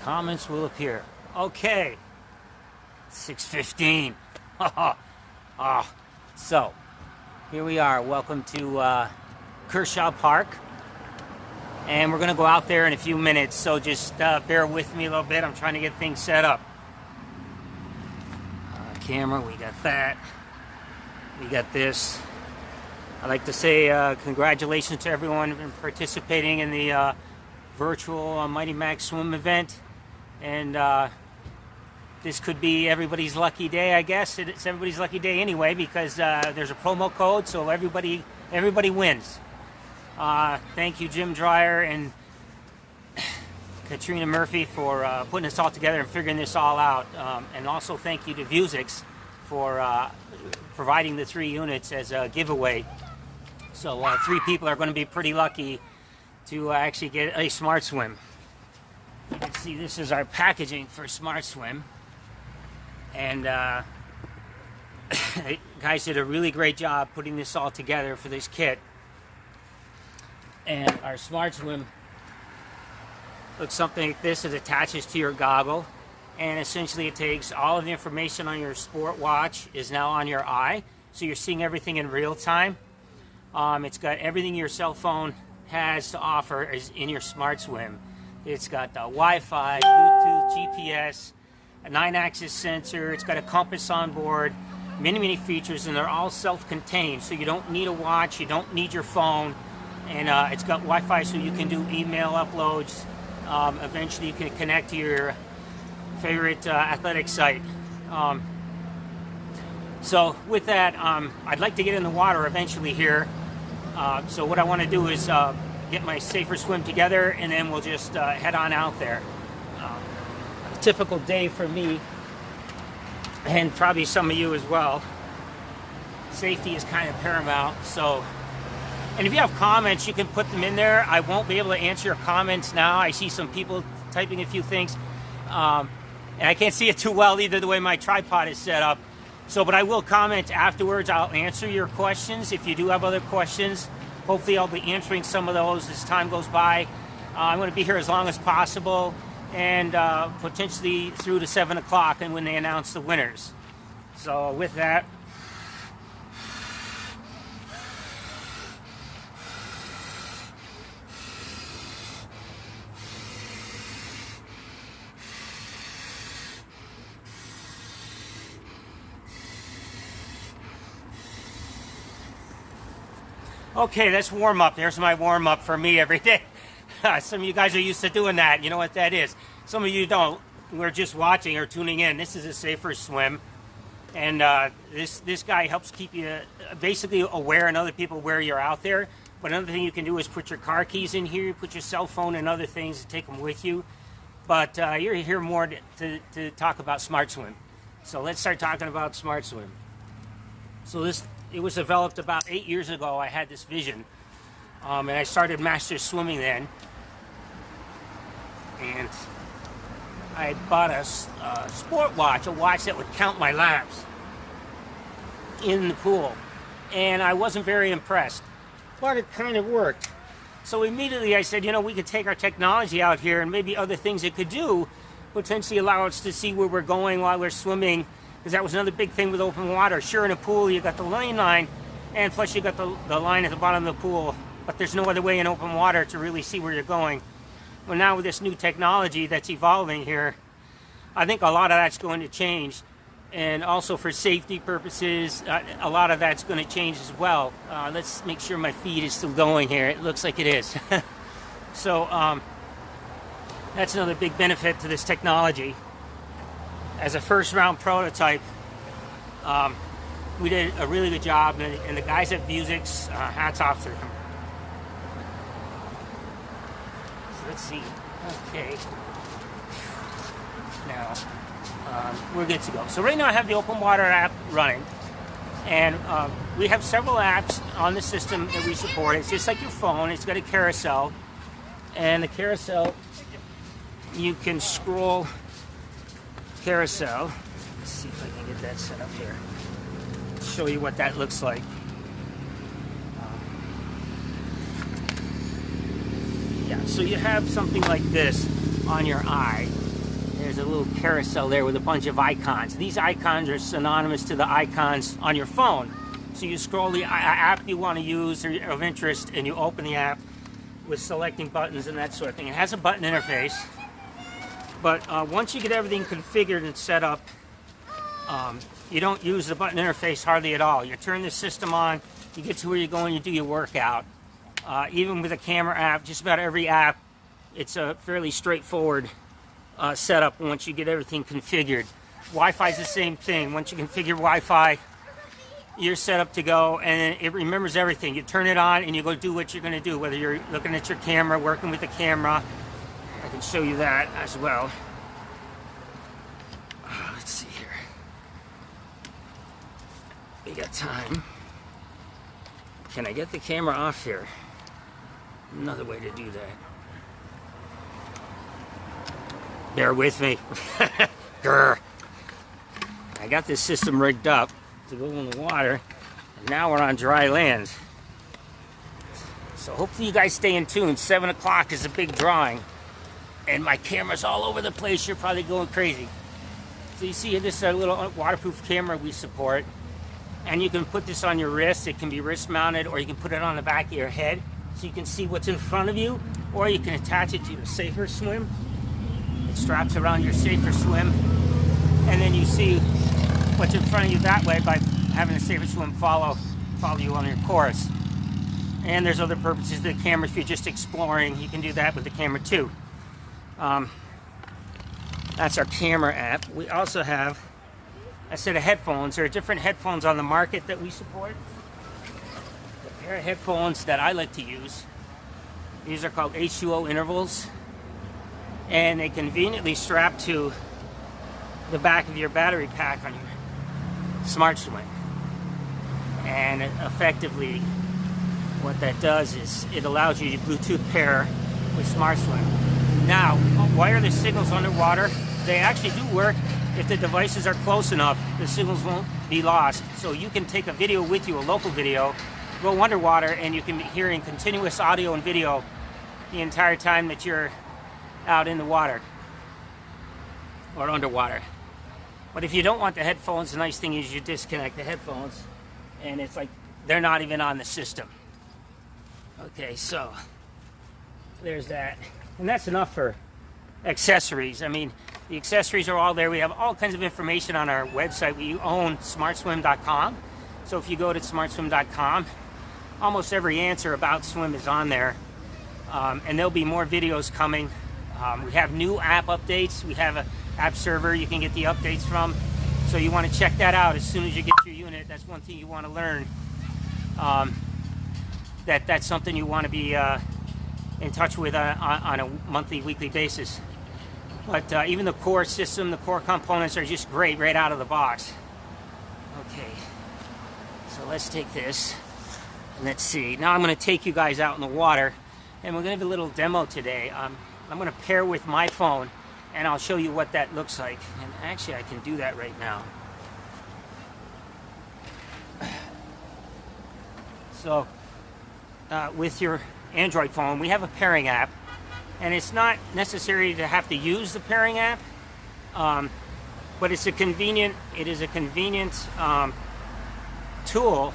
comments will appear. Okay, 6:15. So here we are. Welcome to Kershaw Park, and we're going to go out there in a few minutes. So just bear with me a little bit. I'm trying to get things set up. Camera, we got that. We got this. I'd like to say congratulations to everyone participating in the virtual Mighty Max swim event, and this could be everybody's lucky day. I guess it's everybody's lucky day anyway, because there's a promo code, so everybody wins. Thank you, Jim Dreyer and Katrina Murphy, for putting this all together and figuring this all out, and also thank you to Vuzix for providing the 3 units as a giveaway. So 3 people are going to be pretty lucky to actually get a Smart Swim. You can see this is our packaging for Smart Swim, and guys did a really great job putting this all together for this kit. And our Smart Swim looks something like this. It attaches to your goggle, and essentially it takes all of the information on your sport watch is now on your eye, so you're seeing everything in real time. It's got everything your cell phone has to offer is in your Smart Swim. It's got the Wi-Fi, Bluetooth, GPS, a 9-axis sensor. It's got a compass on board, many features, and they're all self-contained. So you don't need a watch, you don't need your phone, and it's got Wi-Fi, so you can do email uploads. Eventually, you can connect to your favorite athletic site. So with that, I'd like to get in the water eventually here. So what I want to do is get my safer swim together, and then we'll just head on out there. A typical day for me, and probably some of you as well, safety is kind of paramount. So, and if you have comments, you can put them in there. I won't be able to answer your comments now. I see some people typing a few things, and I can't see it too well either, the way my tripod is set up. So, but I will comment afterwards. I'll answer your questions if you do have other questions. Hopefully I'll be answering some of those as time goes by. I'm going to be here as long as possible, and potentially through to 7 o'clock and when they announce the winners. So with that, okay, that's warm up. There's my warm up for me every day. Some of you guys are used to doing that. You know what that is. Some of you don't. We're just watching or tuning in. This is a safer swim, and this guy helps keep you basically aware and other people where you're out there. But another thing you can do is put your car keys in here, put your cell phone and other things, take them with you. But you're here more to talk about Smart Swim. So let's start talking about Smart Swim. So it was developed about 8 years ago. I had this vision, and I started master swimming then. And I bought a sport watch, a watch that would count my laps in the pool. And I wasn't very impressed, but it kind of worked. So immediately I said, you know, we could take our technology out here, and maybe other things it could do potentially allow us to see where we're going while we're swimming. Because that was another big thing with open water. Sure, in a pool, you got the lane line, and plus you got the line at the bottom of the pool, but there's no other way in open water to really see where you're going. Well, now with this new technology that's evolving here, I think a lot of that's going to change. And also for safety purposes, a lot of that's going to change as well. Let's make sure my feed is still going here. It looks like it is. So that's another big benefit to this technology. As a first round prototype, we did a really good job, and the guys at Vuzix, hats off to them. So let's see. Okay. Now, we're good to go. So right now I have the Open Water app running, and we have several apps on the system that we support. It's just like your phone. It's got a carousel, and the carousel, you can scroll carousel. Let's see if I can get that set up here. Show you what that looks like. Yeah, so you have something like this on your eye, There's a little carousel there with a bunch of icons. These icons are synonymous to the icons on your phone. So you scroll the app you want to use or of interest, and you open the app with selecting buttons and that sort of thing. It has a button interface, but once you get everything configured and set up, you don't use the button interface hardly at all. You turn the system on, you get to where you're going, you do your workout. Even with a camera app, just about every app, it's a fairly straightforward setup once you get everything configured. Wi-Fi is the same thing. Once you configure Wi-Fi, you're set up to go, and it remembers everything. You turn it on and you go do what you're going to do, whether you're looking at your camera, working with the camera. I can show you that as well. Let's see here. We got time. Can I get the camera off here? Another way to do that. Bear with me. Grr. I got this system rigged up to go in the water, and now we're on dry land. So hopefully you guys stay in tune. 7 o'clock is a big drawing, and my camera's all over the place. You're probably going crazy. So you see this little waterproof camera we support, and you can put this on your wrist. It can be wrist mounted, or you can put it on the back of your head so you can see what's in front of you, or you can attach it to your Safer Swim. It straps around your Safer Swim, and then you see what's in front of you that way by having a Safer Swim follow you on your course. And there's other purposes to the camera. If you're just exploring, you can do that with the camera too. That's our camera app. We also have a set of headphones. There are different headphones on the market that we support. The pair of headphones that I like to use, these are called H2O intervals, and they conveniently strap to the back of your battery pack on your Smart Swim. And effectively what that does is it allows you to Bluetooth pair with Smart Swim. Now, wireless signals underwater, they actually do work. If the devices are close enough, the signals won't be lost. So you can take a video with you, a local video, go underwater, and you can be hearing continuous audio and video the entire time that you're out in the water or underwater. But if you don't want the headphones, the nice thing is you disconnect the headphones, and it's like they're not even on the system. Okay, so there's that. And that's enough for accessories. I mean, the accessories are all there. We have all kinds of information on our website. We own smartswim.com. So if you go to smartswim.com, almost every answer about swim is on there. And there'll be more videos coming. We have new app updates. We have an app server you can get the updates from. So you want to check that out as soon as you get your unit. That's one thing you want to learn. That's something you want to be in touch with on a monthly, weekly basis. But even the core system, the core components are just great right out of the box. Okay, so let's take this and let's see. Now I'm going to take you guys out in the water, and we're going to have a little demo today. I'm going to pair with my phone, and I'll show you what that looks like. And actually, I can do that right now. So, with your Android phone, we have a pairing app, and it's not necessary to have to use the pairing app, but it is a convenient tool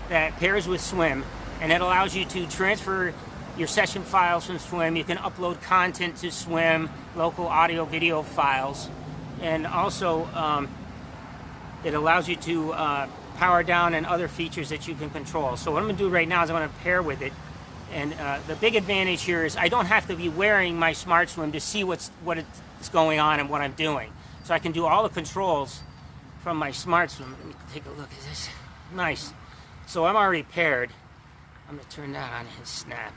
that pairs with Swim, and it allows you to transfer your session files from Swim. You can upload content to Swim, local audio video files, and also it allows you to power down and other features that you can control. So what I'm going to do right now is I'm going to pair with it. And the big advantage here is I don't have to be wearing my Smart Swim to see what is going on and what I'm doing. So I can do all the controls from my Smart Swim. Let me take a look at this. Nice. So I'm already paired. I'm going to turn that on and snap.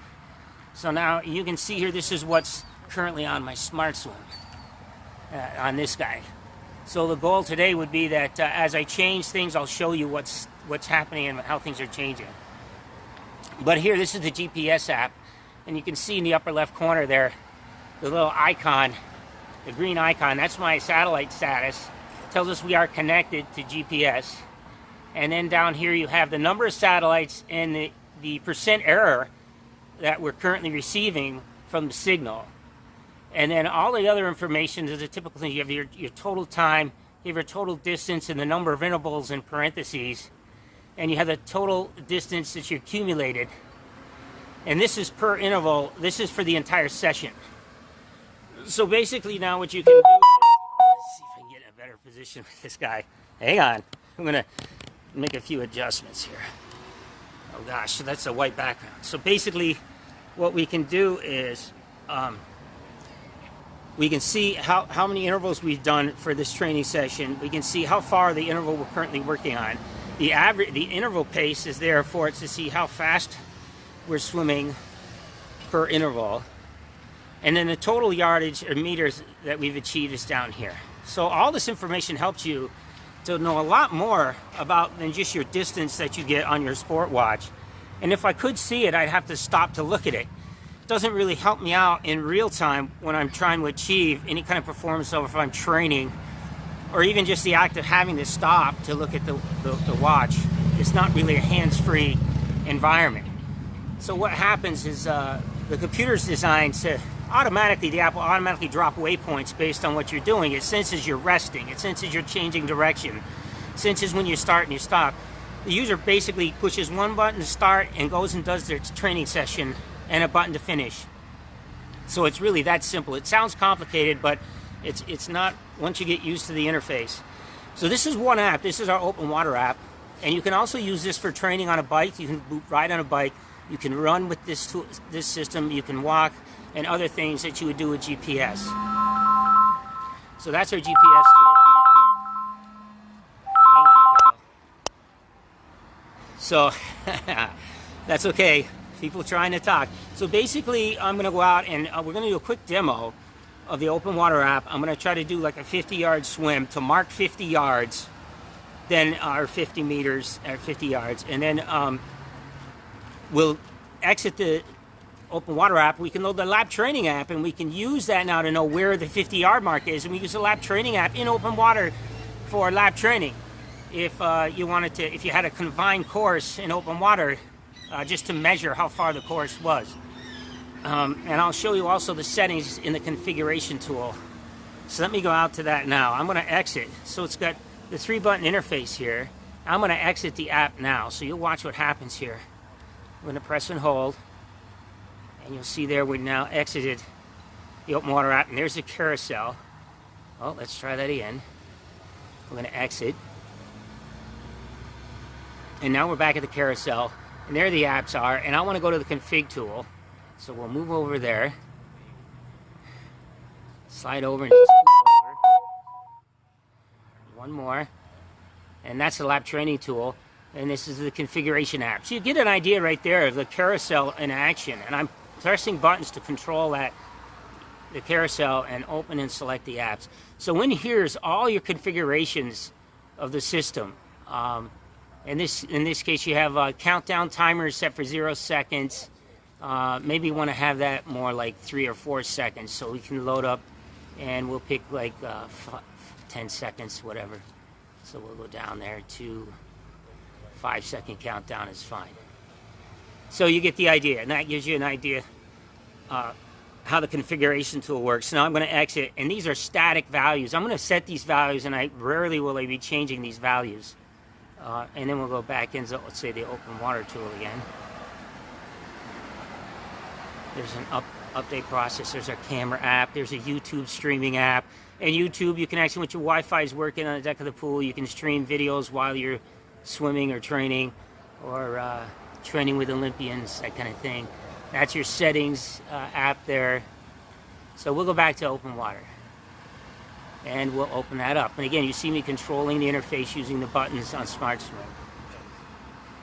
So now you can see here, this is what's currently on my Smart Swim, on this guy. So the goal today would be that as I change things, I'll show you what's happening and how things are changing. But here, this is the GPS app, and you can see in the upper left corner there, the little icon, the green icon, that's my satellite status. It tells us we are connected to GPS. And then down here you have the number of satellites and the percent error that we're currently receiving from the signal. And then all the other information is a typical thing. You have your total time, you have your total distance and the number of intervals in parentheses, and you have the total distance that you accumulated. And this is per interval. This is for the entire session. So basically now what you can do is, let's see if I can get in a better position with this guy. Hang on. I'm going to make a few adjustments here. Oh gosh, so that's a white background. So basically what we can do is we can see how many intervals we've done for this training session. We can see how far the interval we're currently working on. The interval pace is there for us to see how fast we're swimming per interval. And then the total yardage or meters that we've achieved is down here. So all this information helps you to know a lot more about than just your distance that you get on your sport watch. And if I could see it, I'd have to stop to look at it. It doesn't really help me out in real time when I'm trying to achieve any kind of performance level if I'm training, or even just the act of having to stop to look at the watch. It's not really a hands-free environment. So what happens is the computer's designed to the app will automatically drop waypoints based on what you're doing. It senses you're resting. It senses you're changing direction. It senses when you start and you stop. The user basically pushes one button to start and goes and does their training session, and a button to finish. So it's really that simple. It sounds complicated, but it's not once you get used to the interface. So this is one app. This is our open water app, and you can also use this for training on a bike. You can ride on a bike. You can run with this system. You can walk and other things that you would do with GPS. So that's our GPS tool. So that's okay. People trying to talk. So basically, I'm going to go out and we're going to do a quick demo of the open water app. I'm going to try to do like a 50-yard swim to mark 50 yards, then our 50 meters at 50 yards, and then we'll exit the open water app. We can load the lap training app, and we can use that now to know where the 50-yard mark is. And we use the lap training app in open water for lap training. If you wanted to, if you had a confined course in open water, just to measure how far the course was. And I'll show you also the settings in the configuration tool. So let me go out to that now. I'm going to exit. So it's got the 3-button interface here. I'm going to exit the app now. So you'll watch what happens here. I'm going to press and hold. And you'll see there we now exited the open water app. And there's the carousel. Oh, let's try that again. We're going to exit. And now we're back at the carousel. And there the apps are. And I want to go to the config tool. So we'll move over there. Slide over and just move over. One more. And that's the lap training tool. And this is the configuration app. So you get an idea right there of the carousel in action. And I'm pressing buttons to control that, the carousel, and open and select the apps. So in here is all your configurations of the system. In this case, you have countdown timers set for 0 seconds. Maybe you want to have that more like 3 or 4 seconds, so we can load up, and we'll pick like 10 seconds, whatever. So we'll go down there to 5-second countdown is fine. So you get the idea, and that gives you an idea how the configuration tool works. Now I'm going to exit, and these are static values. I'm going to set these values, and I rarely will I be changing these values. And then we'll go back into, let's say, the open water tool again. There's an update process. There's our camera app. There's a YouTube streaming app. And YouTube, you can actually, when your Wi-Fi is working on the deck of the pool, you can stream videos while you're swimming or training, or training with Olympians, that kind of thing. That's your settings app there. So we'll go back to open water. And we'll open that up. And again, you see me controlling the interface using the buttons on Smart Swim.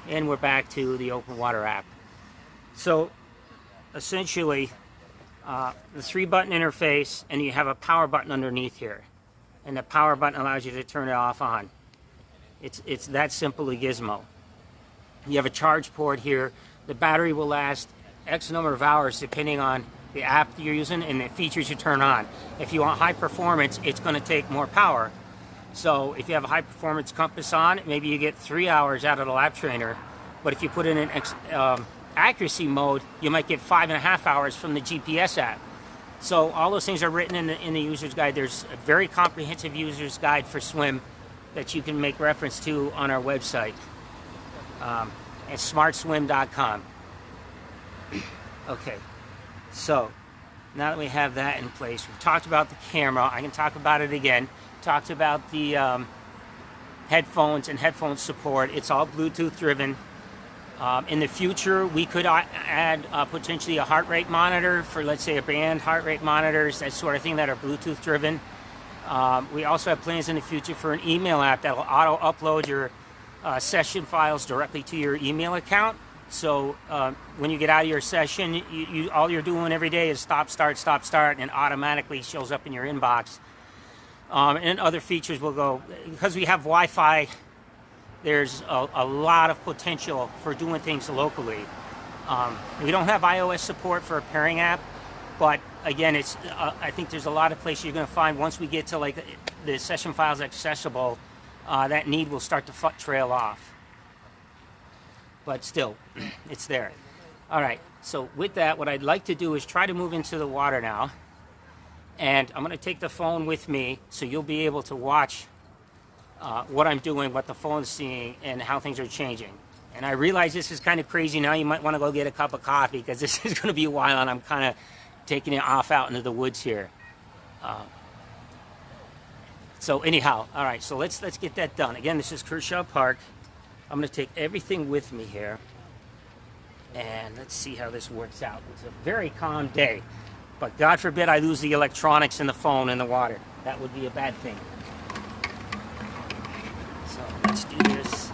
And we're back to the open water app. So essentially, the 3-button interface, and you have a power button underneath here. And the power button allows you to turn it off on. It's that simple a gizmo. You have a charge port here. The battery will last X number of hours depending on the app you're using and the features you turn on. If you want high performance, it's going to take more power. So if you have a high performance compass on, maybe you get 3 hours out of the lap trainer. But if you put it in accuracy mode, you might get 5.5 hours from the GPS app. So all those things are written in the user's guide. There's a very comprehensive user's guide for swim that you can make reference to on our website at smartswim.com. Okay, so now that we have that in place, we've talked about the camera. I can talk about it again. Talked about the headphones and headphone support. It's all Bluetooth driven. In the future, we could add potentially a heart rate monitor for, let's say, a band heart rate monitors, that sort of thing, that are Bluetooth driven. We also have plans in the future for an email app that will auto upload your session files directly to your email account. So when you get out of your session, all you're doing every day is stop, start, and it automatically shows up in your inbox. And other features will go, because we have Wi-Fi, there's a lot of potential for doing things locally. We don't have iOS support for a pairing app, but again, it's I think there's a lot of places you're going to find once we get to like the session files accessible, that need will start to trail off. But still, it's there. All right, so with that, what I'd like to do is try to move into the water now. And I'm going to take the phone with me so you'll be able to watch what I'm doing, what the phone's seeing, and how things are changing. And I realize this is kind of crazy now. You might want to go get a cup of coffee because this is going to be a while, and I'm kind of taking it off out into the woods here. So anyhow, all right, so let's get that done. Again, this is Kershaw Park. I'm going to take everything with me here, and let's see how this works out. It's a very calm day, but God forbid I lose the electronics and the phone in the water. That would be a bad thing. So let's do this.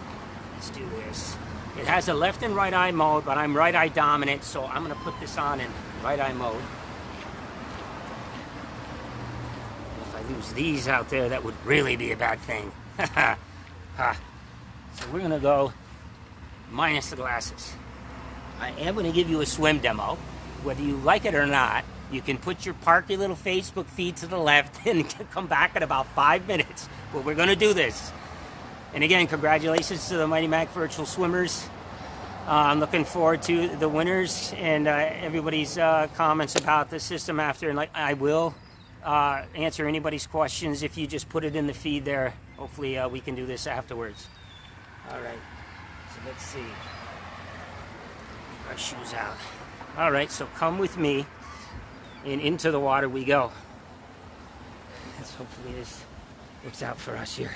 Let's do this. It has a left and right eye mode, but I'm right eye dominant, so I'm going to put this on in right eye mode. If I lose these out there, that would really be a bad thing. So we're going to go minus the glasses. I am going to give you a swim demo. Whether you like it or not, you can put your parky little Facebook feed to the left and come back in about 5 minutes. But we're going to do this. And again, congratulations to the Mighty Mac Virtual Swimmers. I'm looking forward to the winners and everybody's comments about the system after. And like, I will answer anybody's questions if you just put it in the feed there. Hopefully we can do this afterwards. All right, so let's see. Our shoes out. All right, so come with me and into the water we go. Let's hopefully this works out for us here.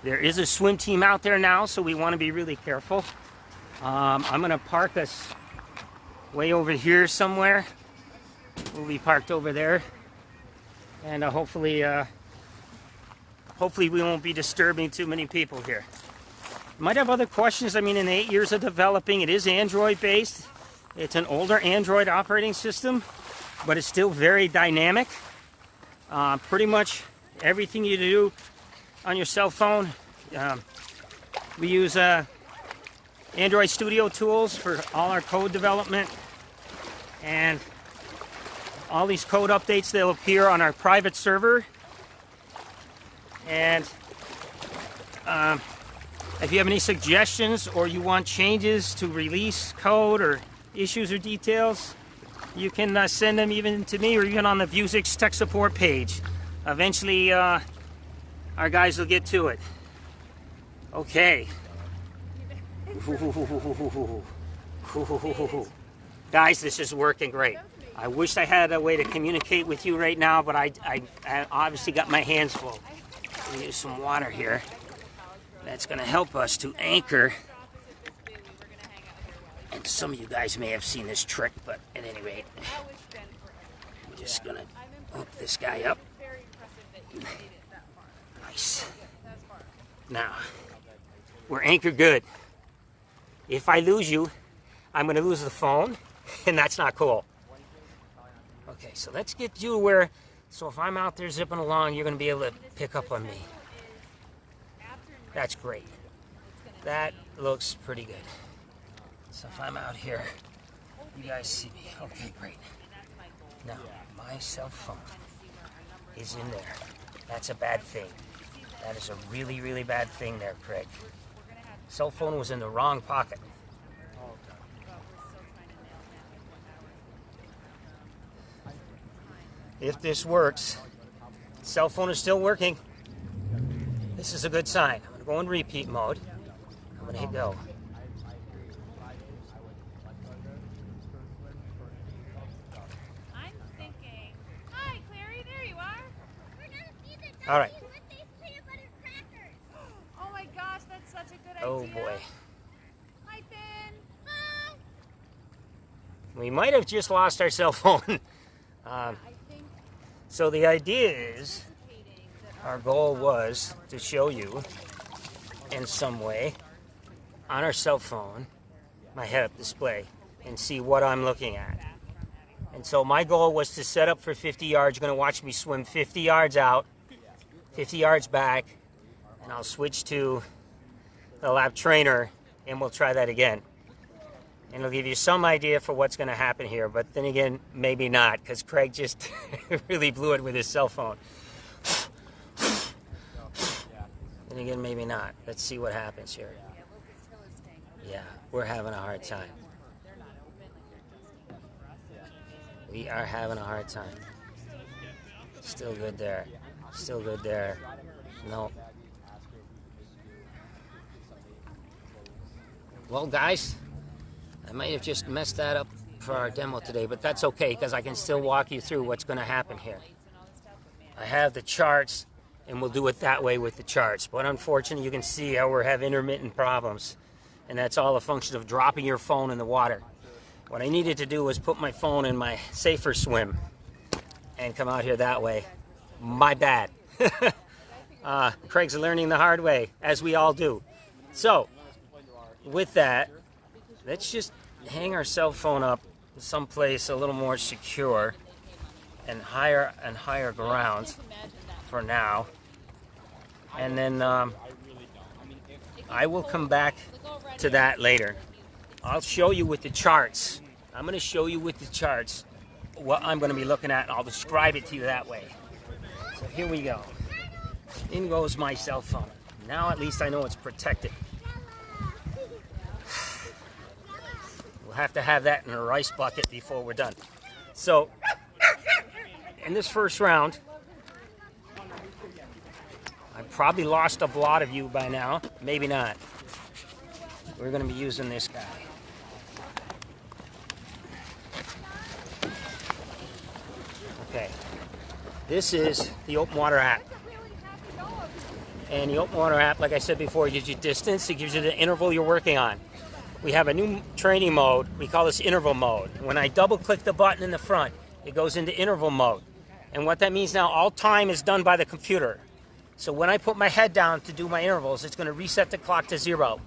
There is a swim team out there now, so we want to be really careful. I'm going to park us way over here somewhere. We'll be parked over there. And hopefully we won't be disturbing too many people here. Might have other questions. I mean, in the 8 years of developing, it is Android-based. It's an older Android operating system, but it's still very dynamic. Pretty much everything you do on your cell phone. We use Android Studio tools for all our code development, and all these code updates, they'll appear on our private server. And if you have any suggestions or you want changes to release code or issues or details, you can send them even to me or even on the Vuzix tech support page. Eventually our guys will get to it. Okay. Guys, this is working great. I wish I had a way to communicate with you right now, but I obviously got my hands full. We use some water here. That's going to help us to anchor. And some of you guys may have seen this trick, but at any rate, we're just going to hook this guy up. Nice. Now, we're anchored good. If I lose you, I'm going to lose the phone, and that's not cool. Okay, so let's get you where, so if I'm out there zipping along, you're going to be able to pick up on me. That's great. That looks pretty good. So if I'm out here, you guys see me. Okay, great. Now, my cell phone is in there. That's a bad thing. That is a really, really bad thing there, Craig. Cell phone was in the wrong pocket. if this works. Cell phone is still working. This is a good sign. I'm gonna go in repeat mode. I'm gonna hit go. I'm thinking. Hi, Clary. There you are. We're gonna feed the All right. with these peanut butter crackers. Oh my gosh, that's such a good Oh idea. boy. Hi, Finn. Hi. We might have just lost our cell phone. I think So the idea is, our goal was to show you in some way on our cell phone my head-up display and see what I'm looking at. And so my goal was to set up for 50 yards. You're going to watch me swim 50 yards out, 50 yards back, and I'll switch to the lap trainer and we'll try that again. And it'll give you some idea for what's going to happen here, but then again, maybe not, because Craig just really blew it with his cell phone. Then again, maybe not. Let's see what happens here. Yeah, we're having a hard time. We are having a hard time. Still good there. Still good there. No. Well, guys, I might have just messed that up for our demo today, but that's okay because I can still walk you through what's going to happen here. I have the charts, and we'll do it that way with the charts. But unfortunately, you can see how we're having intermittent problems, and that's all a function of dropping your phone in the water. What I needed to do was put my phone in my safer swim and come out here that way. My bad. Craig's learning the hard way, as we all do. So, with that, let's just hang our cell phone up someplace a little more secure and higher ground for now. And then I will come back to that later. I'll show you with the charts. I'm going to show you with the charts what I'm going to be looking at, and I'll describe it to you that way. So here we go. In goes my cell phone. Now at least I know it's protected. We'll have to have that in a rice bucket before we're done. So, in this first round, I've probably lost a lot of you by now. Maybe not. We're going to be using this guy. Okay. This is the Open Water app. And the Open Water app, like I said before, gives you distance. It gives you the interval you're working on. We have a new training mode. We call this interval mode. When I double-click the button in the front, it goes into interval mode. And what that means now, all time is done by the computer. So when I put my head down to do my intervals, it's going to reset the clock to 0.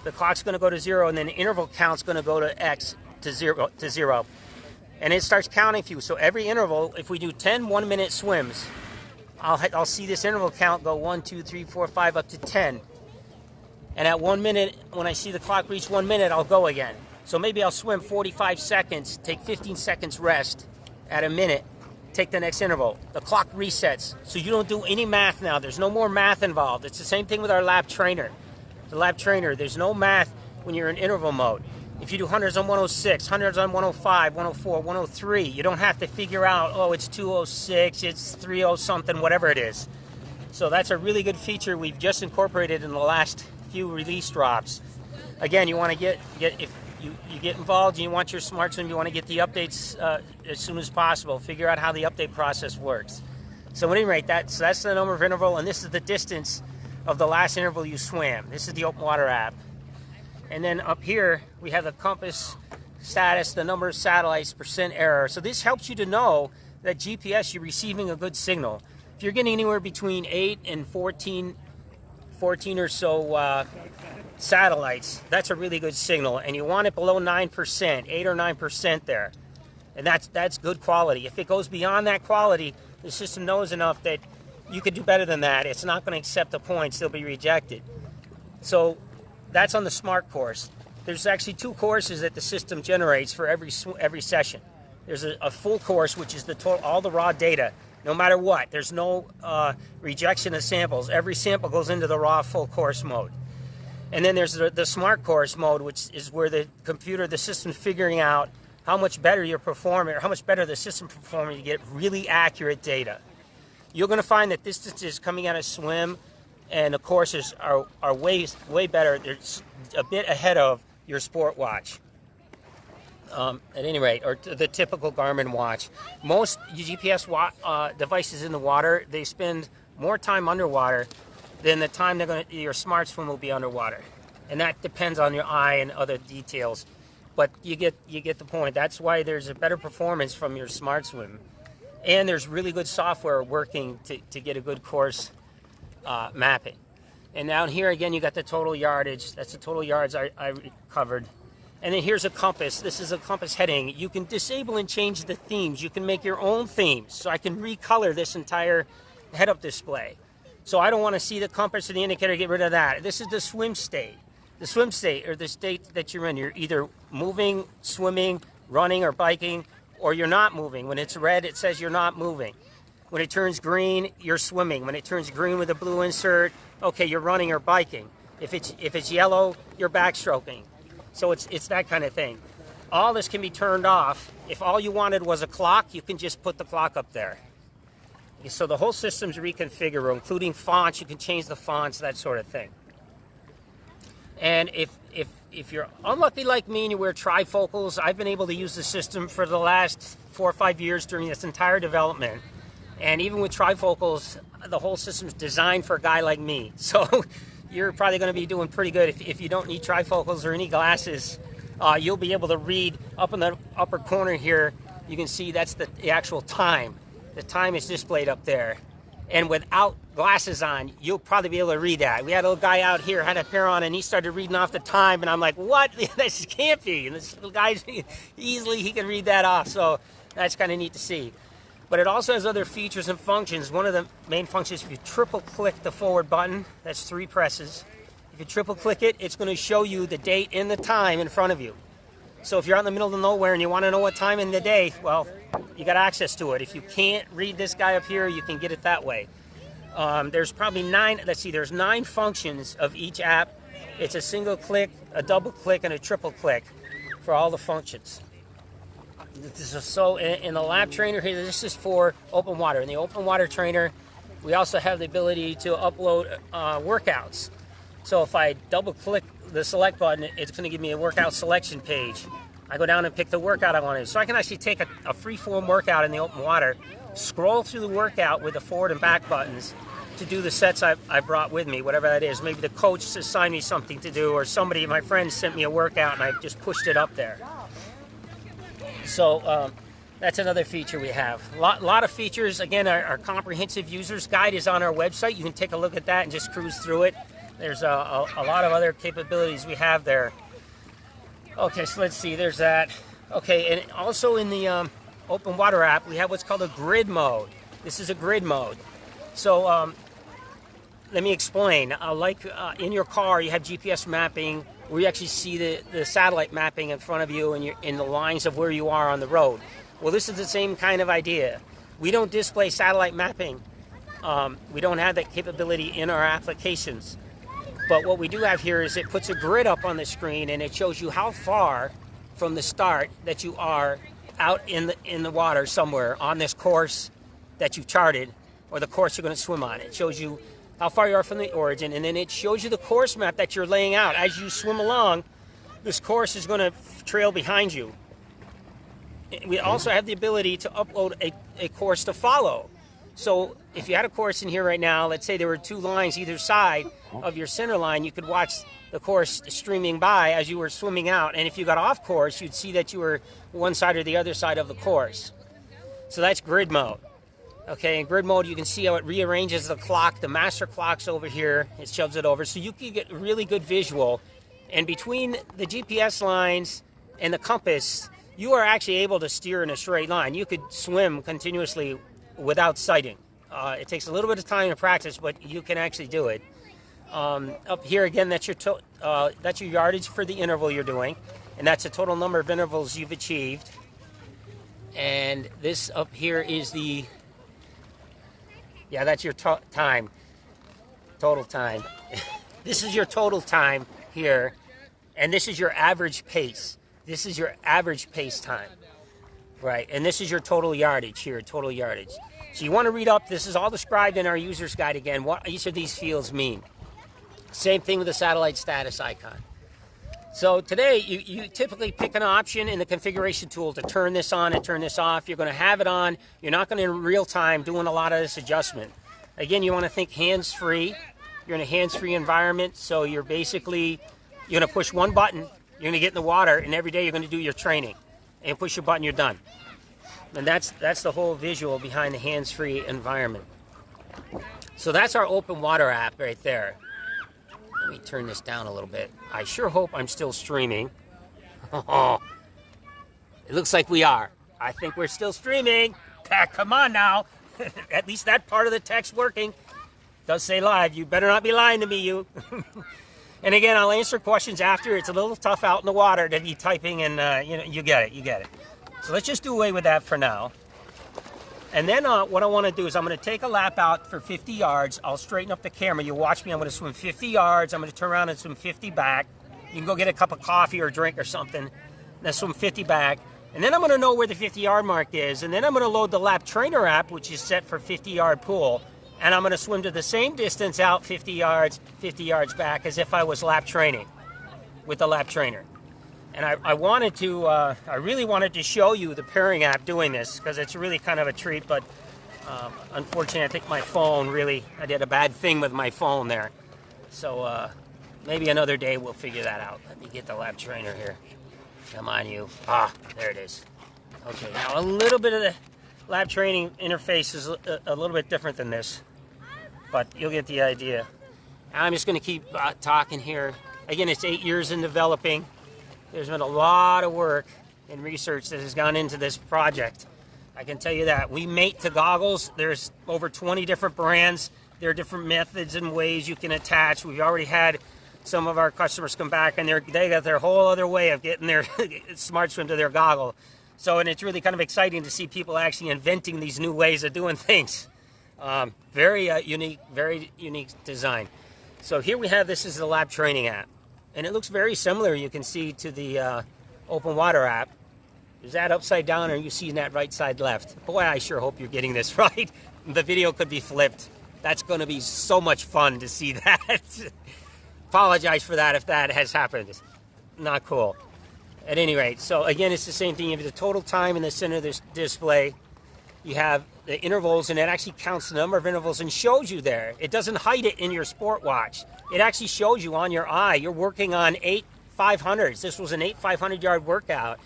The clock's going to go to 0, and then the interval count's going to go to X to 0. And it starts counting for you. So every interval, if we do 10 one-minute swims, I'll see this interval count go 1, 2, 3, 4, 5 up to 10. And at 1 minute, when I see the clock reach 1 minute, I'll go again. So maybe I'll swim 45 seconds, take 15 seconds rest at a minute, take the next interval. The clock resets. So you don't do any math now. There's no more math involved. It's the same thing with our lap trainer. The lap trainer, there's no math when you're in interval mode. If you do hundreds on 106, hundreds on 105, 104, 103, you don't have to figure out, oh, it's 206, it's 30 something, whatever it is. So that's a really good feature we've just incorporated in the last few release drops. Again, you want to get if you get involved and you want your smart swim, you want to get the updates as soon as possible. Figure out how the update process works. So at any rate, that's the number of interval, and this is the distance of the last interval you swam. This is the Open Water app. And then up here, we have the compass status, the number of satellites, percent error. So this helps you to know that GPS, you're receiving a good signal. If you're getting anywhere between 8 and 14 or so satellites, that's a really good signal. And you want it below 9%, 8 or 9% there. And that's good quality. If it goes beyond that quality, the system knows enough that you could do better than that. It's not going to accept the points. They'll be rejected. So that's on the Smart course. There's actually 2 courses that the system generates for every session. There's a full course, which is all the raw data, no matter what. There's no rejection of samples. Every sample goes into the raw full course mode. And then there's the Smart course mode, which is where the system's figuring out how much better you're performing, or how much better the system performing. You get really accurate data. You're going to find that distances coming out of swim and the courses are way better. They're a bit ahead of your sport watch. At any rate, or the typical Garmin watch. Most GPS devices in the water, they spend more time underwater than the time your smart swim will be underwater, and that depends on your eye and other details. But you get the point. That's why there's a better performance from your smart swim, and there's really good software working to get a good course mapping. And down here again, you got the total yardage. That's the total yards I covered. And then here's a compass. This is a compass heading. You can disable and change the themes. You can make your own themes. So I can recolor this entire head-up display. So I don't want to see the compass or the indicator, get rid of that. This is the swim state. The swim state, or the state that you're in. You're either moving, swimming, running, or biking, or you're not moving. When it's red, it says you're not moving. When it turns green, you're swimming. When it turns green with a blue insert, okay, you're running or biking. If it's yellow, you're backstroking. So it's that kind of thing. All this can be turned off. If all you wanted was a clock, you can just put the clock up there. So the whole system's reconfigurable, including fonts. You can change the fonts, that sort of thing. And if you're unlucky like me and you wear trifocals, I've been able to use the system for the last 4 or 5 years during this entire development. And even with trifocals, the whole system's designed for a guy like me. So you're probably going to be doing pretty good. If you don't need trifocals or any glasses, you'll be able to read up in the upper corner here. You can see that's the actual time. The time is displayed up there. And without glasses on, you'll probably be able to read that. We had a little guy out here, had a pair on, and he started reading off the time, and I'm like, what? This can't be. And this little guy, easily he can read that off. So that's kind of neat to see. But it also has other features and functions. One of the main functions, if you triple click the forward button, that's 3 presses. If you triple click it, it's going to show you the date and the time in front of you. So if you're out in the middle of nowhere and you want to know what time in the day, well, you got access to it. If you can't read this guy up here, you can get it that way. There's probably 9, there's 9 functions of each app. It's a single click, a double click, and a triple click for all the functions. So in the lap trainer here, this is for open water. In the open water trainer, we also have the ability to upload workouts. So if I double click the select button, it's going to give me a workout selection page. I go down and pick the workout I want to. So I can actually take a free-form workout in the open water, scroll through the workout with the forward and back buttons to do the sets I brought with me, whatever that is. Maybe the coach assigned me something to do, or somebody, my friend, sent me a workout and I just pushed it up there. So that's another feature we have. A lot of features. Again, our comprehensive user's guide is on our website. You can take a look at that and just cruise through it. There's a lot of other capabilities we have there. Okay, so let's see. There's that. Okay, and also in the open water app, we have what's called a grid mode. This is a grid mode. So let me explain. In your car, you have GPS mapping, where you actually see the satellite mapping in front of you and you're in the lines of where you are on the road. Well, this is the same kind of idea. We don't display satellite mapping. We don't have that capability in our applications. But what we do have here is it puts a grid up on the screen and it shows you how far from the start that you are out in the water somewhere on this course that you charted, or the course you're going to swim on. It shows you how far you are from the origin, and then it shows you the course map that you're laying out. As you swim along, this course is going to trail behind you. We also have the ability to upload a course to follow. So if you had a course in here right now, let's say there were 2 lines either side of your center line, you could watch the course streaming by as you were swimming out. And if you got off course, you'd see that you were one side or the other side of the course. So that's grid mode. Okay, in grid mode, you can see how it rearranges the clock. The master clock's over here. It shoves it over. So you can get really good visual. And between the GPS lines and the compass, you are actually able to steer in a straight line. You could swim continuously without sighting. It takes a little bit of time to practice, but you can actually do it. Up here again, that's your yardage for the interval you're doing, and that's the total number of intervals you've achieved. And this up here is that's your time, total time. This is your total time here, and this is your average pace. This is your average pace time, right? And this is your total yardage here, total yardage. So you want to read up, this is all described in our user's guide again, what each of these fields mean. Same thing with the satellite status icon. So today, you typically pick an option in the configuration tool to turn this on and turn this off. You're going to have it on. You're not going to in real time doing a lot of this adjustment. Again, you want to think hands-free. You're in a hands-free environment, so you're going to push one button, you're going to get in the water, and every day you're going to do your training. And push your button, you're done. And that's the whole visual behind the hands-free environment. So that's our open water app right there. Let me turn this down a little bit. I sure hope I'm still streaming. It looks like we are. I think we're still streaming. Come on now. At least that part of the text working. It does say live. You better not be lying to me, you. And again, I'll answer questions after. It's a little tough out in the water to be typing, and you get it. So let's just do away with that for now. And then what I want to do is I'm going to take a lap out for 50 yards. I'll straighten up the camera. You watch me. I'm going to swim 50 yards. I'm going to turn around and swim 50 back. You can go get a cup of coffee or a drink or something. Then swim 50 back. And then I'm going to know where the 50-yard mark is. And then I'm going to load the lap trainer app, which is set for 50-yard pool. And I'm going to swim to the same distance out 50 yards back as if I was lap training with the lap trainer. And I really wanted to show you the pairing app doing this because it's really kind of a treat, but unfortunately I think my phone I did a bad thing with my phone there. So maybe another day we'll figure that out. Let me get the lap trainer here. Come on, you. There it is. Okay, now a little bit of the lap training interface is a little bit different than this, but you'll get the idea. I'm just going to keep talking here. Again, it's 8 years in developing. There's been a lot of work and research that has gone into this project. I can tell you that. We mate the goggles. There's over 20 different brands. There are different methods and ways you can attach. We've already had some of our customers come back, and they got their whole other way of getting their Smart Swim to their goggle. And it's really kind of exciting to see people actually inventing these new ways of doing things. Very unique design. So here we have, this is the lap training app. And it looks very similar, you can see, to the open water app. Is that upside down, or are you seeing that right side left? Boy, I sure hope you're getting this right. The video could be flipped. That's going to be so much fun to see that. Apologize for that if that has happened. It's not cool. At any rate, so again, it's the same thing. You have the total time in the center of this display. You have the intervals, and it actually counts the number of intervals and shows you there. It doesn't hide it in your sport watch. It actually shows you on your eye. You're working on 8 500s. This was an 8 500-yard workout,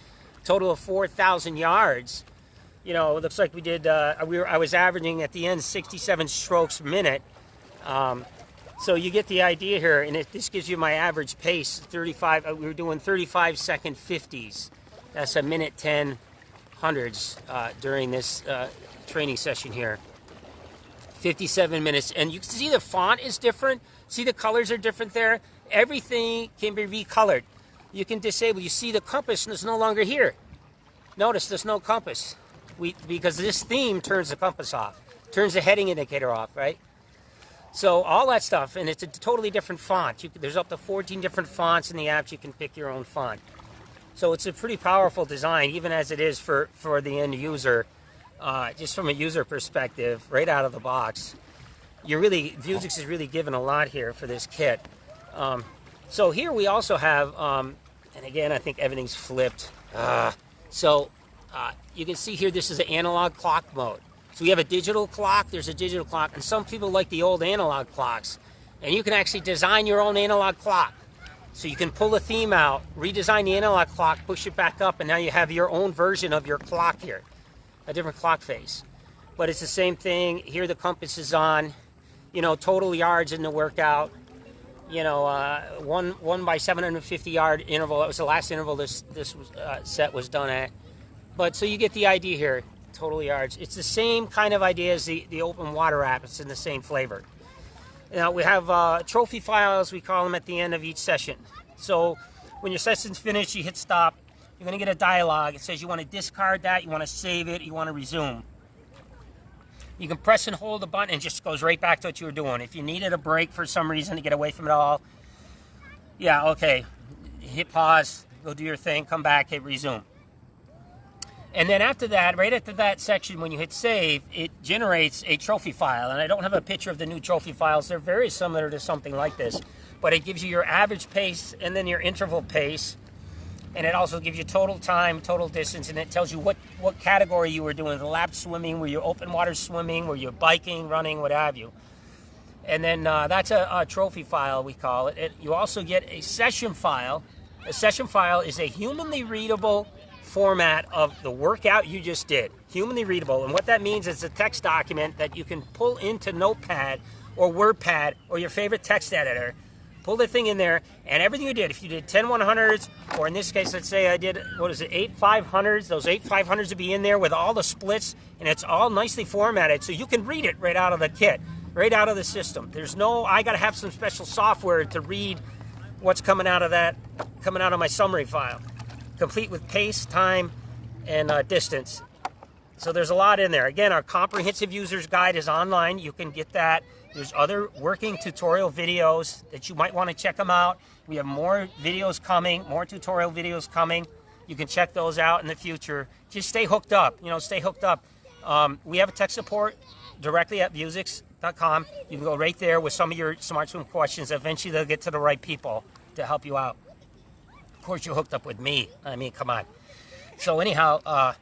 total of 4,000 yards. It looks like we did. I was averaging at the end 67 strokes a minute. So you get the idea here, and this gives you my average pace. 35. We were doing 35-second 50s. That's a minute 10 hundreds during this training session here. 57 minutes, and you can see the font is different. See the colors are different there. Everything can be recolored. You can disable. You see the compass is no longer here. Notice there's no compass. Because this theme turns the compass off, turns the heading indicator off, right? So all that stuff, and it's a totally different font. There's up to 14 different fonts in the app. You can pick your own font. So it's a pretty powerful design, even as it is for the end user. Just from a user perspective, right out of the box. Vuzix is really given a lot here for this kit. So here we also have, and again, I think everything's flipped. You can see here, this is an analog clock mode. So we have a digital clock, there's a digital clock, and some people like the old analog clocks. And you can actually design your own analog clock. So you can pull the theme out, redesign the analog clock, push it back up, and now you have your own version of your clock here. A different clock face. But it's the same thing. Here the compass is on. Total yards in the workout. 1 by 750 yard interval. That was the last interval this set was done at. But so you get the idea here. Total yards. It's the same kind of idea as the open water app. It's in the same flavor. Now we have trophy files, we call them, at the end of each session. So when your session's finished, you hit stop. You're going to get a dialog. It says you want to discard that, you want to save it, you want to resume. You can press and hold the button and it just goes right back to what you were doing. If you needed a break for some reason to get away from it all, yeah, okay. Hit pause, go do your thing, come back, hit resume. And then after that, right after that section, when you hit save, it generates a trophy file. And I don't have a picture of the new trophy files. They're very similar to something like this. But it gives you your average pace and then your interval pace. And it also gives you total time, total distance, and it tells you what category you were doing. The lap swimming, were you open water swimming, were you biking, running, what have you. And then that's a trophy file, we call it. You also get a session file. A session file is a humanly readable format of the workout you just did. Humanly readable. And what that means is a text document that you can pull into Notepad or WordPad or your favorite text editor. Pull the thing in there, and everything you did, if you did 10 100s, or in this case, let's say I did, 8 500s, those 8 500s would be in there with all the splits, and it's all nicely formatted, so you can read it right out of the kit, right out of the system. There's no, I got to have some special software to read what's coming out of my summary file. Complete with pace, time, and distance. So there's a lot in there. Again, our comprehensive user's guide is online. You can get that. There's other working tutorial videos that you might want to check them out. We have more videos coming, more tutorial videos coming. You can check those out in the future. Just stay hooked up, stay hooked up. We have a tech support directly at Vuzix.com. You can go right there with some of your Smart Swim questions. Eventually they'll get to the right people to help you out. Of course, you're hooked up with me. I mean, come on. So anyhow,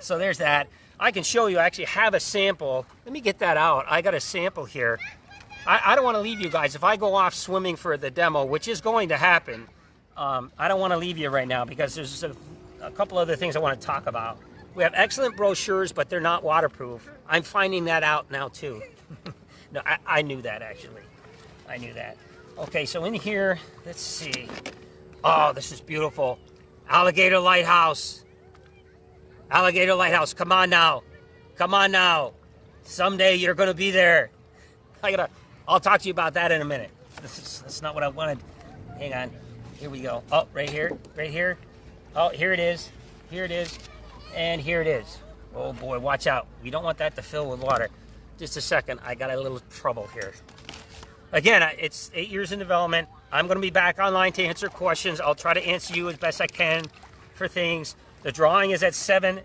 so there's that. I can show you, I actually have a sample. Let me get that out. I got a sample here. I don't want to leave you guys. If I go off swimming for the demo, which is going to happen, I don't want to leave you right now because there's a couple other things I want to talk about. We have excellent brochures, but they're not waterproof. I'm finding that out now too. No, I knew that actually. I knew that. Okay, so in here, let's see. Oh, this is beautiful. Alligator Lighthouse. Alligator Lighthouse, come on now. Come on now. Someday you're going to be there. I'll talk to you about that in a minute. That's not what I wanted. Hang on. Here we go. Oh, right here. Right here. Oh, here it is. Here it is. And here it is. Oh, boy, watch out. We don't want that to fill with water. Just a second. I got a little trouble here. Again, it's 8 years in development. I'm going to be back online to answer questions. I'll try to answer you as best I can for things. The drawing is at 7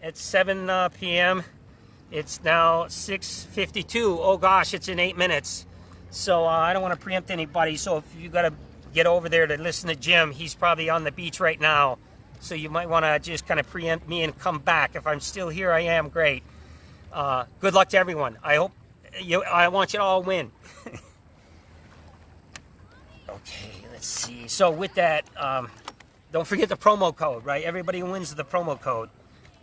p.m. It's now 6:52. Oh gosh, it's in 8 minutes. So I don't want to preempt anybody. So if you got to get over there to listen to Jim, he's probably on the beach right now. So you might want to just kind of preempt me and come back. If I'm still here, I am. Great. Good luck to everyone. I want you to all win. Okay, let's see. So with that, don't forget the promo code, right? Everybody wins the promo code.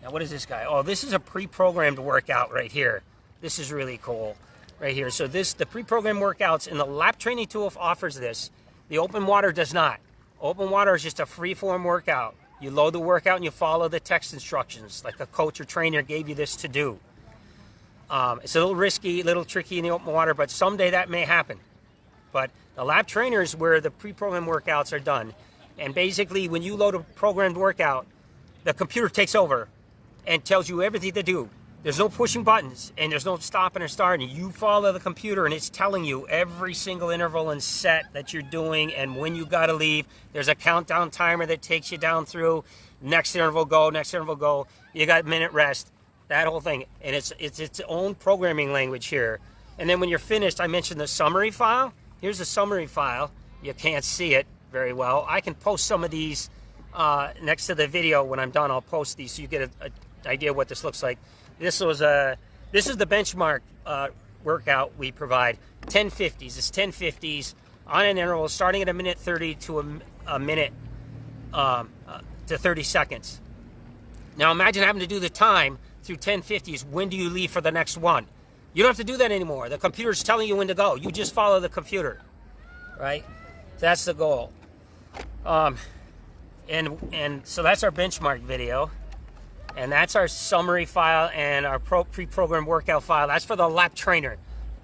Now, what is this guy? Oh, this is a pre-programmed workout right here. This is really cool right here. So the pre-programmed workouts, and the lap training tool offers this. The open water does not. Open water is just a free-form workout. You load the workout and you follow the text instructions like a coach or trainer gave you this to do. It's a little risky, a little tricky in the open water, but someday that may happen. But the lap trainer is where the pre-programmed workouts are done. And basically, when you load a programmed workout, the computer takes over and tells you everything to do. There's no pushing buttons, and there's no stopping or starting. You follow the computer, and it's telling you every single interval and set that you're doing and when you got to leave. There's a countdown timer that takes you down through. Next interval go, next interval go. You got minute rest, that whole thing. And it's its own programming language here. And then when you're finished, I mentioned the summary file. Here's the summary file. You can't see it very well. I can post some of these next to the video when I'm done. I'll post these so you get an idea what this looks like. This is the benchmark workout we provide. 1050s. It's 1050s on an interval starting at a minute 30 to a minute to 30 seconds. Now imagine having to do the time through 1050s. When do you leave for the next one? You don't have to do that anymore. The computer's telling you when to go. You just follow the computer, right? That's the goal. And so that's our benchmark video. And that's our summary file and our pre-programmed workout file. That's for the lap trainer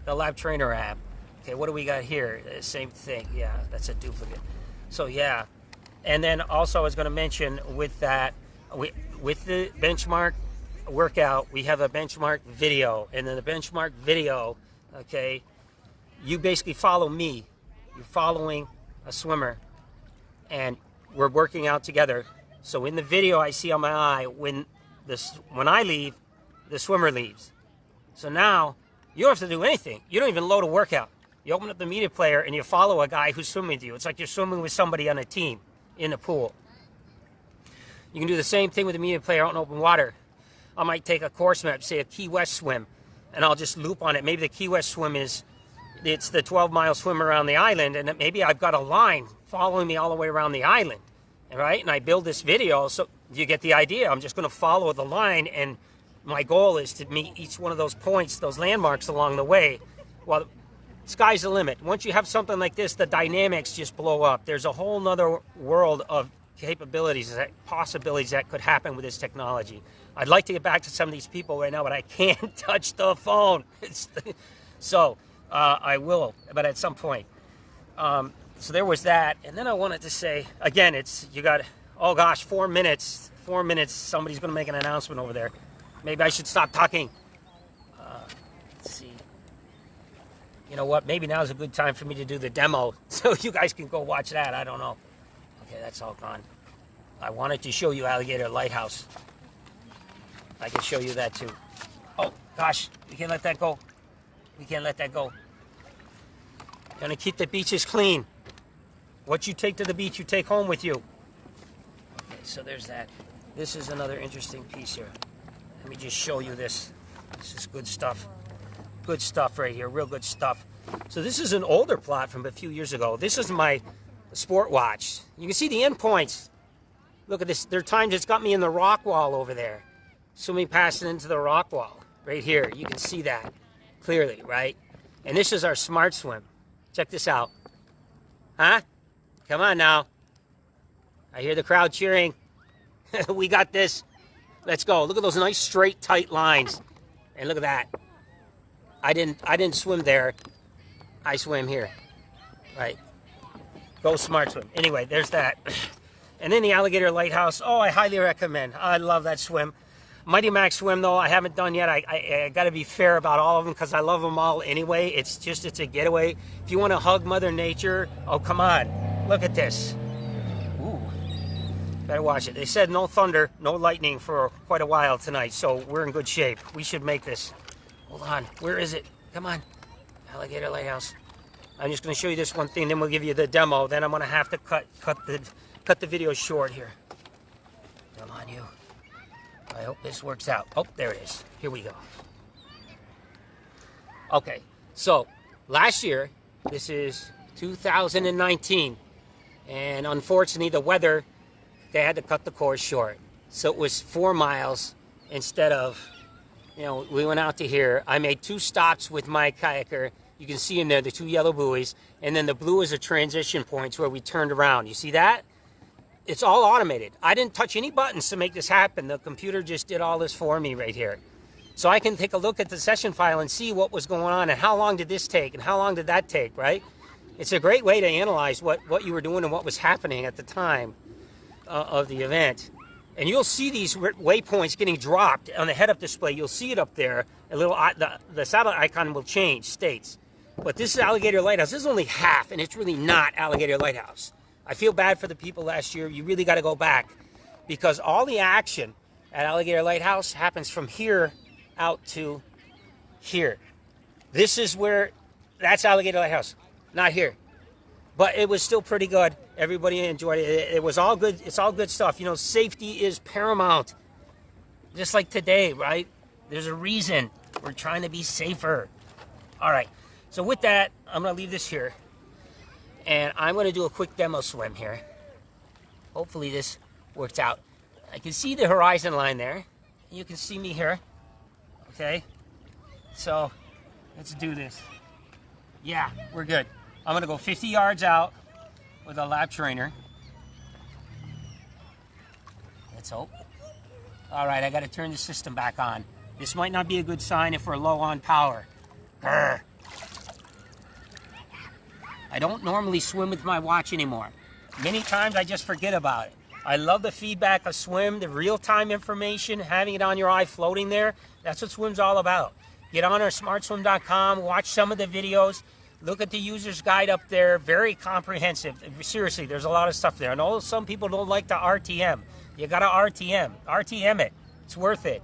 app. Okay, what do we got here? Same thing. Yeah, that's a duplicate. So yeah. And then also I was going to mention with that, with the benchmark workout, we have a benchmark video. And then the benchmark video, okay, you basically follow me. You're following a swimmer. And we're working out together. So in the video I see on my eye, when I leave, the swimmer leaves. So now you don't have to do anything. You don't even load a workout. You open up the media player and you follow a guy who's swimming with you. It's like you're swimming with somebody on a team in the pool. You can do the same thing with the media player out in open water. I might take a course map, say a Key West swim, and I'll just loop on it. Maybe the Key West swim it's the 12-mile swim around the island, and maybe I've got a line following me all the way around the island, right? And I build this video, so you get the idea. I'm just going to follow the line, and my goal is to meet each one of those points, those landmarks along the way. Well, sky's the limit. Once you have something like this, the dynamics just blow up. There's a whole nother world of capabilities, possibilities that could happen with this technology. I'd like to get back to some of these people right now, but I can't touch the phone. So I will, but at some point. So there was that. And then I wanted to say, again, you got, oh gosh, 4 minutes. 4 minutes, somebody's going to make an announcement over there. Maybe I should stop talking. Let's see. You know what? Maybe now's a good time for me to do the demo so you guys can go watch that. I don't know. Okay, that's all gone. I wanted to show you Alligator Lighthouse. I can show you that too. Oh, gosh. We can't let that go. We can't let that go. Gonna keep the beaches clean. What you take to the beach, you take home with you. Okay, so there's that. This is another interesting piece here. Let me just show you this. This is good stuff. Good stuff right here. Real good stuff. So this is an older plot from a few years ago. This is my sport watch. You can see the endpoints. Look at this. There are times it's got me in the rock wall over there. Swimming past it into the rock wall. Right here. You can see that clearly, right? And this is our Smart Swim. Check this out. Huh? Come on now. I hear the crowd cheering. We got this. Let's go. Look at those nice straight tight lines. And look at that. I didn't swim there. I swim here. Right. Go Smart Swim. Anyway, there's that. And then the Alligator Lighthouse. Oh, I highly recommend. I love that swim. Mighty Max swim, though, I haven't done yet. I got to be fair about all of them because I love them all anyway. It's a getaway. If you want to hug Mother Nature, oh, come on. Look at this. Ooh. Better watch it. They said no thunder, no lightning for quite a while tonight, so we're in good shape. We should make this. Hold on. Where is it? Come on. Alligator Lighthouse. I'm just going to show you this one thing, then we'll give you the demo. Then I'm going to have to cut the video short here. Come on, you. I hope this works out. Oh, there it is. Here we go. Okay, so last year, this is 2019, and unfortunately the weather, they had to cut the course short. So it was 4 miles instead of, we went out to here. I made 2 stops with my kayaker. You can see in there the 2 yellow buoys, and then the blue is a transition points where we turned around. You see that? It's all automated. I didn't touch any buttons to make this happen. The computer just did all this for me right here. So I can take a look at the session file and see what was going on and how long did this take and how long did that take, right? It's a great way to analyze what you were doing and what was happening at the time of the event. And you'll see these waypoints getting dropped on the head-up display. You'll see it up there. The satellite icon will change states. But this is Alligator Lighthouse. This is only half, and it's really not Alligator Lighthouse. I feel bad for the people last year. You really got to go back because all the action at Alligator Lighthouse happens from here out to here. This is that's Alligator Lighthouse, not here. But it was still pretty good. Everybody enjoyed it. It was all good. It's all good stuff. Safety is paramount. Just like today, right? There's a reason we're trying to be safer. All right. So with that, I'm going to leave this here. And I'm going to do a quick demo swim here. Hopefully this works out. I can see the horizon line there. You can see me here. Okay? So, let's do this. Yeah, we're good. I'm going to go 50 yards out with a lap trainer. Let's hope. All right, I got to turn the system back on. This might not be a good sign if we're low on power. Grr. I don't normally swim with my watch anymore. Many times I just forget about it. I love the feedback of swim, the real-time information, having it on your eye floating there. That's what swim's all about. Get on our smartswim.com, watch some of the videos. Look at the user's guide up there. Very comprehensive. Seriously, there's a lot of stuff there. I know some people don't like the RTM. You got to RTM it. It's worth it.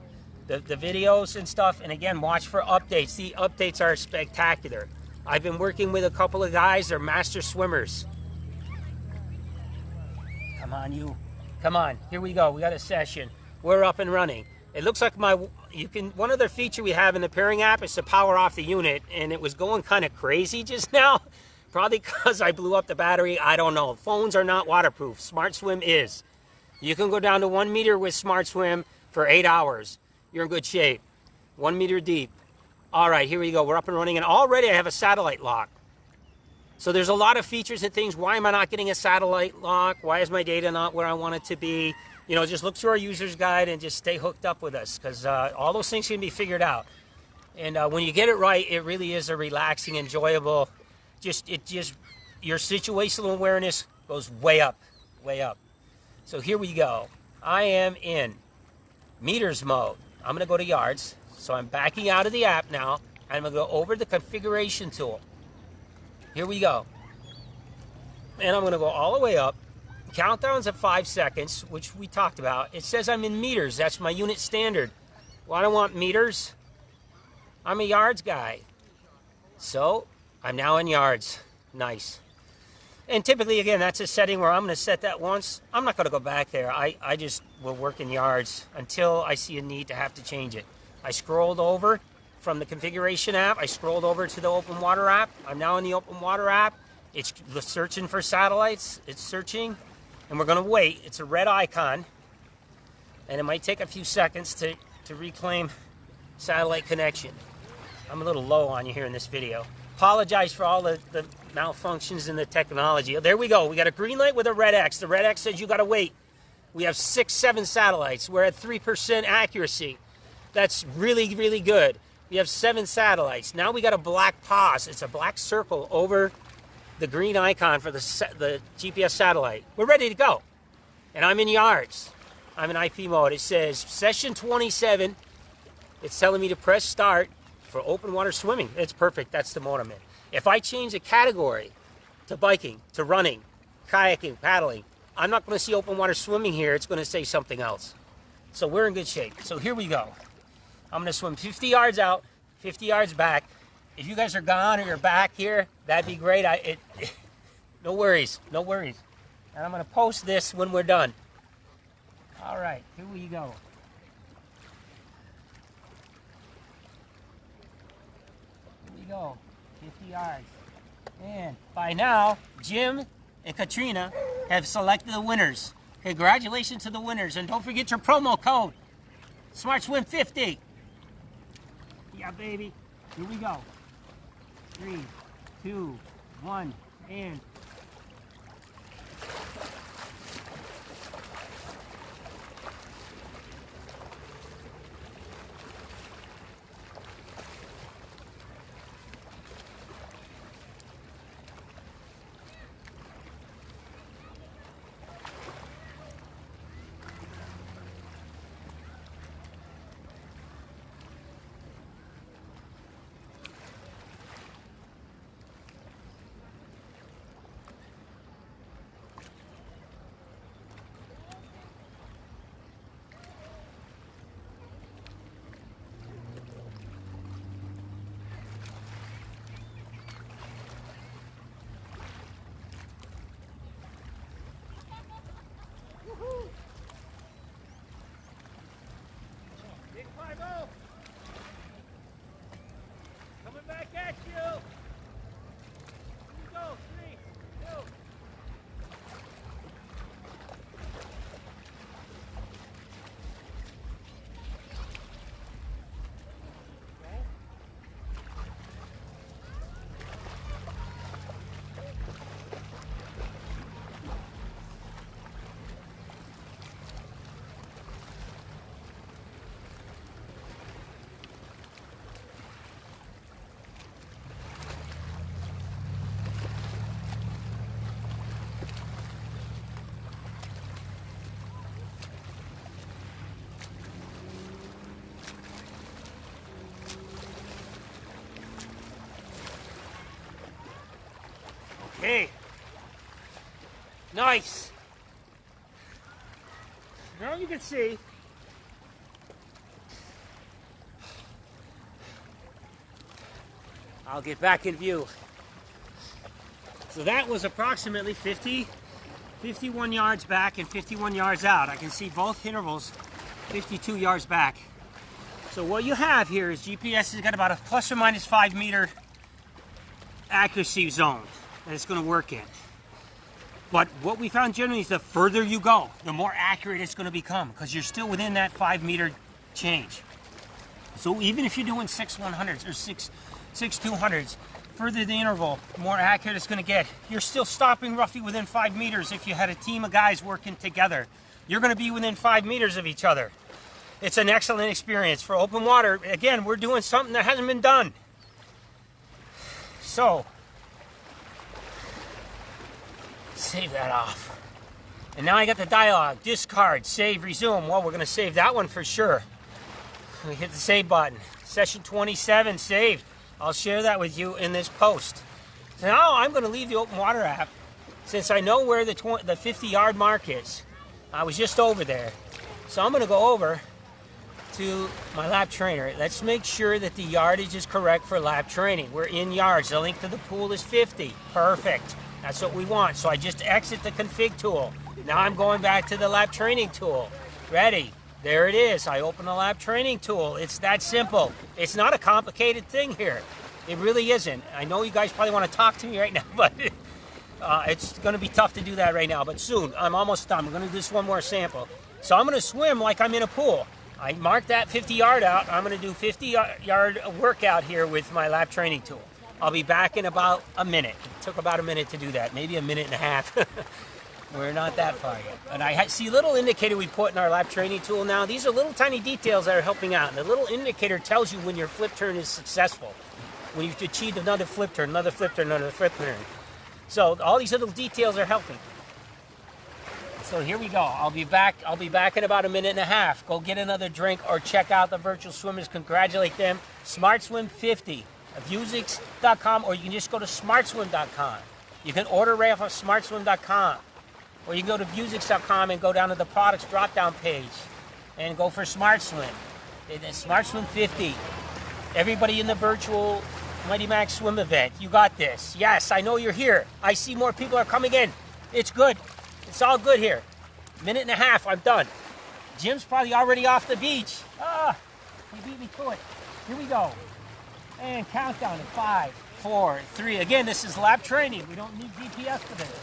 The videos and stuff. And again, watch for updates. The updates are spectacular. I've been working with a couple of guys. They're master swimmers. Come on, you. Come on. Here we go. We got a session. We're up and running. It looks like one other feature we have in the pairing app is to power off the unit, and it was going kind of crazy just now. Probably because I blew up the battery. I don't know. Phones are not waterproof. Smart Swim is. You can go down to 1 meter with Smart Swim for 8 hours. You're in good shape. 1 meter deep. All right, here we go. We're up and running, and already I have a satellite lock. So there's a lot of features and things. Why am I not getting a satellite lock? Why is my data not where I want it to be? You know, just look through our user's guide and just stay hooked up with us, because all those things can be figured out. And when you get it right, it really is a relaxing, enjoyable, your situational awareness goes way up, way up. So here we go. I am in meters mode. I'm going to go to yards. So I'm backing out of the app now. I'm going to go over the configuration tool. Here we go. And I'm going to go all the way up. Countdown's at 5 seconds, which we talked about. It says I'm in meters. That's my unit standard. Well, I don't want meters. I'm a yards guy. So I'm now in yards. Nice. And typically, again, that's a setting where I'm going to set that once. I'm not going to go back there. I just will work in yards until I see a need to have to change it. I scrolled over from the configuration app. I scrolled over to the open water app. I'm now in the open water app. It's searching for satellites. It's searching. And we're going to wait. It's a red icon. And it might take a few seconds to reclaim satellite connection. I'm a little low on you here in this video. Apologize for all the malfunctions in the technology. There we go. We got a green light with a red X. The red X says you got to wait. We have 6, 7 satellites. We're at 3% accuracy. That's really, really good. We have 7 satellites. Now we got a black pause. It's a black circle over the green icon for the GPS satellite. We're ready to go. And I'm in yards. I'm in IP mode. It says session 27. It's telling me to press start for open water swimming. It's perfect. That's the mode I'm in. If I change a category to biking, to running, kayaking, paddling, I'm not going to see open water swimming here. It's going to say something else. So we're in good shape. So here we go. I'm going to swim 50 yards out, 50 yards back. If you guys are gone or you're back here, that'd be great. No worries, no worries. And I'm going to post this when we're done. All right, here we go. Here we go, 50 yards. And by now, Jim and Katrina have selected the winners. Congratulations to the winners. And don't forget your promo code, SmartSwim50. Yeah, baby. Here we go. 3, 2, 1, and... Okay. Nice. Now you can see. I'll get back in view. So that was approximately 51 yards back and 51 yards out. I can see both intervals 52 yards back. So what you have here is GPS has got about a plus or minus 5 meter accuracy zone that it's going to work in. But what we found generally is the further you go, the more accurate it's going to become, because you're still within that 5 meter change. So even if you're doing 6 100s or 6 200s, further the interval, the more accurate it's going to get. You're still stopping roughly within 5 meters. If you had a team of guys working together, you're going to be within 5 meters of each other. It's an excellent experience for open water. Again, we're doing something that hasn't been done. So, save that off. And now I got the dialogue. Discard, save, resume. Well, we're going to save that one for sure. We hit the save button. Session 27 saved. I'll share that with you in this post. So now I'm going to leave the open water app since I know where the 50-yard mark is. I was just over there. So I'm going to go over to my lap trainer. Let's make sure that the yardage is correct for lap training. We're in yards. The length of the pool is 50. Perfect. That's what we want. So I just exit the config tool. Now I'm going back to the lap training tool. Ready. There it is. I open the lap training tool. It's that simple. It's not a complicated thing here. It really isn't. I know you guys probably want to talk to me right now, but it's going to be tough to do that right now. But soon, I'm almost done. We're going to do this one more sample. So I'm going to swim like I'm in a pool. I marked that 50-yard out. I'm going to do 50-yard workout here with my lap training tool. I'll be back in about a minute. It took about a minute to do that, maybe a minute and a half. We're not that far yet. And I see a little indicator we put in our lap training tool now. These are little tiny details that are helping out. And the little indicator tells you when your flip turn is successful. When you've achieved another flip turn, another flip turn, another flip turn. So all these little details are helping. So here we go. I'll be back in about a minute and a half. Go get another drink or check out the virtual swimmers. Congratulate them. Smart Swim 50 at Vuzix.com, or you can just go to smartswim.com. You can order right off of smartswim.com. Or you can go to Vuzix.com and go down to the products drop-down page and go for Smart Swim. It's Smart Swim 50. Everybody in the virtual Mighty Max swim event, you got this. Yes, I know you're here. I see more people are coming in. It's good. It's all good here. Minute and a half, I'm done. Jim's probably already off the beach. He beat me to it. Here we go. And countdown in 5, 4, 3. Again, this is lap training. We don't need GPS for this.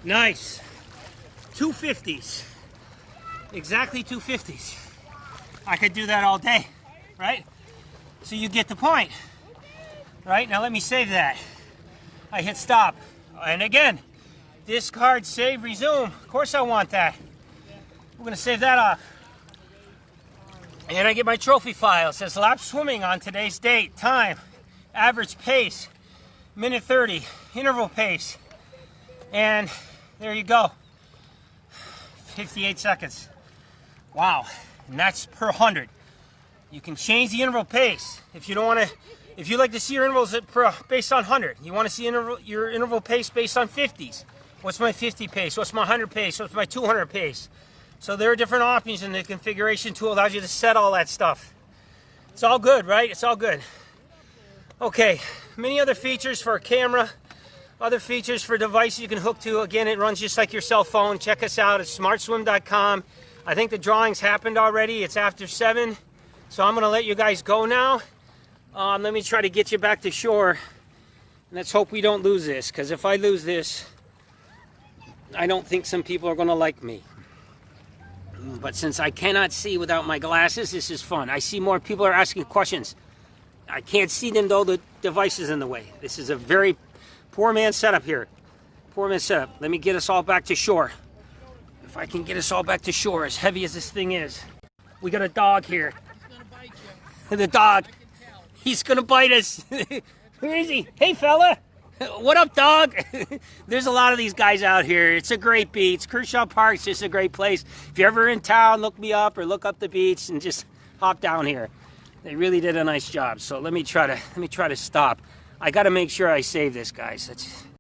Nice. 250s. Exactly 250s. I could do that all day, right? So you get the point, right? Now let me save that. I hit stop. And again, discard, save, resume. Of course I want that. We're going to save that off. And I get my trophy file. It says lap swimming on today's date, time, average pace, minute 30, interval pace. And there you go. 58 seconds. Wow. And that's per 100. You can change the interval pace. If you don't want to, If you like to see your intervals based on 100, you want to see your interval pace based on 50s. What's my 50 pace? What's my 100 pace? What's my 200 pace? So there are different options, and the configuration tool allows you to set all that stuff. It's all good, right? It's all good. Okay, many other features for a camera, other features for devices you can hook to. Again, it runs just like your cell phone. Check us out at smartswim.com. I think the drawings happened already. It's after 7, so I'm going to let you guys go now. Let me try to get you back to shore. Let's hope we don't lose this, because if I lose this, I don't think some people are going to like me. But since I cannot see without my glasses, this is fun. I see more people are asking questions. I can't see them though, the device is in the way. This is a very poor man's setup here. Poor man's setup. Let me get us all back to shore. If I can get us all back to shore, as heavy as this thing is. We got a dog here. He's gonna bite you. The dog. I can tell. He's gonna bite us. Where is he? Hey fella. What up, dog? There's a lot of these guys out here. It's a great beach. Kershaw Park's just a great place. If you're ever in town, look me up or look up the beach and just hop down here. They really did a nice job. So let me try to stop. I got to make sure I save this, guys.